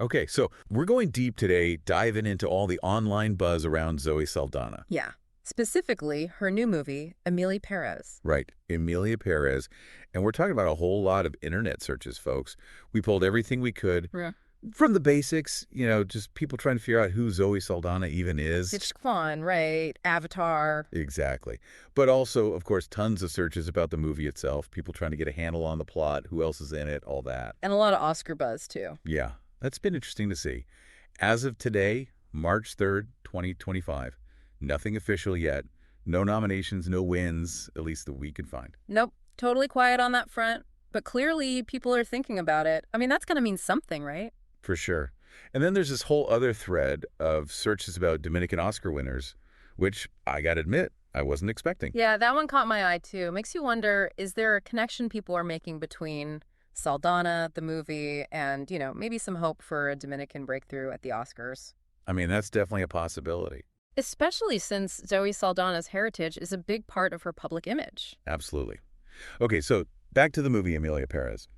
Okay, so we're going deep today, diving into all the online buzz around Zoe Saldana. Yeah. Specifically, her new movie, Emilia Pérez. Right, Emilia Pérez. And we're talking about a whole lot of internet searches, folks. We pulled everything we could Yeah. from the basics, just people trying to figure out who Zoe Saldana even is. It's fun, right? Avatar. Exactly. But also, of course, tons of searches about the movie itself, people trying to get a handle on the plot, who else is in it, all that. And a lot of Oscar buzz, too. Yeah, that's been interesting to see. As of today, March 3rd, 2025, nothing official yet. No nominations, no wins, at least that we can find. Nope. Totally quiet on that front. But clearly, people are thinking about it. I mean, that's going to mean something, right? For sure. And then there's this whole other thread of searches about Dominican Oscar winners, which I got to admit, I wasn't expecting. Yeah, that one caught my eye, too. Makes you wonder, is there a connection people are making between Saldana, the movie, and, maybe some hope for a Dominican breakthrough at the Oscars? I mean, that's definitely a possibility. Especially since Zoe Saldana's heritage is a big part of her public image. Absolutely. Okay, so back to the movie Emilia Pérez.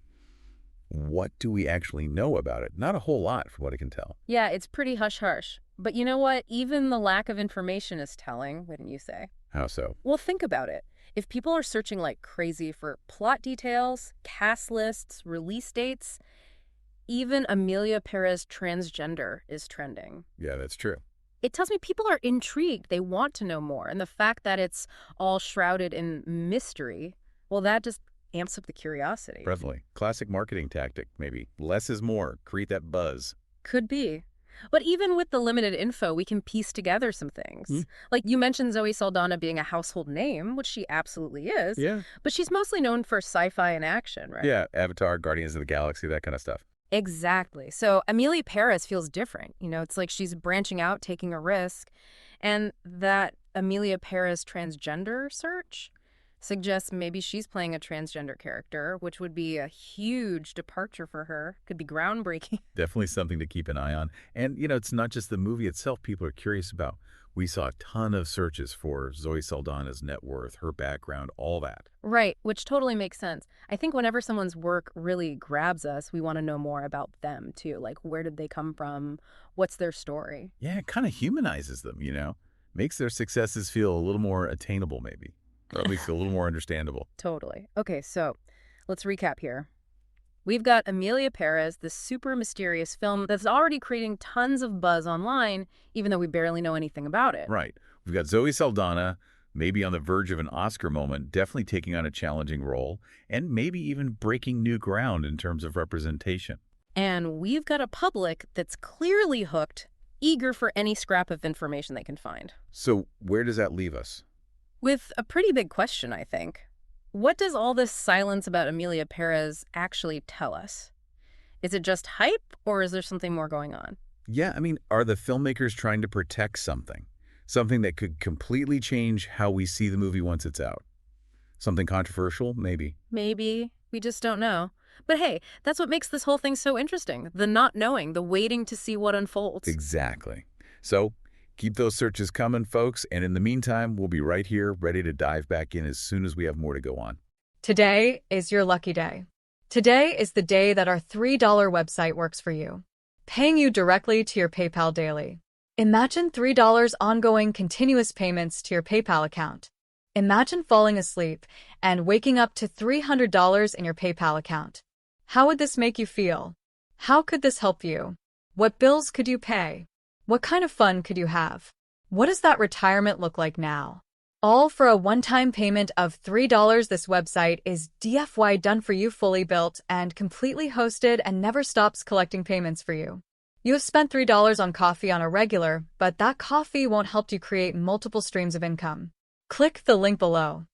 What do we actually know about it? Not a whole lot, from what I can tell. Yeah, it's pretty hush-hush. But you know what? Even the lack of information is telling, wouldn't you say? How so? Well, think about it. If people are searching like crazy for plot details, cast lists, release dates, even Emilia Pérez transgender is trending. Yeah, that's true. It tells me people are intrigued. They want to know more. And the fact that it's all shrouded in mystery, well, that just amps up the curiosity. Definitely. Classic marketing tactic, maybe. Less is more. Create that buzz. Could be. But even with the limited info, we can piece together some things. Like you mentioned Zoe Saldana being a household name, which she absolutely is. Yeah. But she's mostly known for sci-fi and action, right? Yeah, Avatar, Guardians of the Galaxy, that kind of stuff. Exactly. So Emilia Pérez feels different. It's like she's branching out, taking a risk. And that Emilia Pérez transgender search suggests maybe she's playing a transgender character, which would be a huge departure for her. Could be groundbreaking. Definitely something to keep an eye on. And, it's not just the movie itself people are curious about. We saw a ton of searches for Zoe Saldana's net worth, her background, all that. Right, which totally makes sense. I think whenever someone's work really grabs us, we want to know more about them, too. Like, where did they come from? What's their story? Yeah, it kind of humanizes them, Makes their successes feel a little more attainable, maybe. Or at least a little more understandable. Totally. Okay, so let's recap here. We've got Emilia Pérez, this super mysterious film that's already creating tons of buzz online, even though we barely know anything about it. Right. We've got Zoe Saldana, maybe on the verge of an Oscar moment, definitely taking on a challenging role, and maybe even breaking new ground in terms of representation. And we've got a public that's clearly hooked, eager for any scrap of information they can find. So where does that leave us? With a pretty big question, I think. What does all this silence about Emilia Pérez actually tell us? Is it just hype, or is there something more going on? Yeah, I mean, are the filmmakers trying to protect something? Something that could completely change how we see the movie once it's out? Something controversial, maybe. Maybe. We just don't know. But hey, that's what makes this whole thing so interesting. The not knowing, the waiting to see what unfolds. Exactly. So keep those searches coming, folks. And in the meantime, we'll be right here, ready to dive back in as soon as we have more to go on. Today is your lucky day. Today is the day that our $3 website works for you, paying you directly to your PayPal daily. Imagine $3 ongoing continuous payments to your PayPal account. Imagine falling asleep and waking up to $300 in your PayPal account. How would this make you feel? How could this help you? What bills could you pay? What kind of fun could you have? What does that retirement look like now? All for a one-time payment of $3. This website is DFY done for you, fully built and completely hosted, and never stops collecting payments for you. You have spent $3 on coffee on a regular, but that coffee won't help you create multiple streams of income. Click the link below.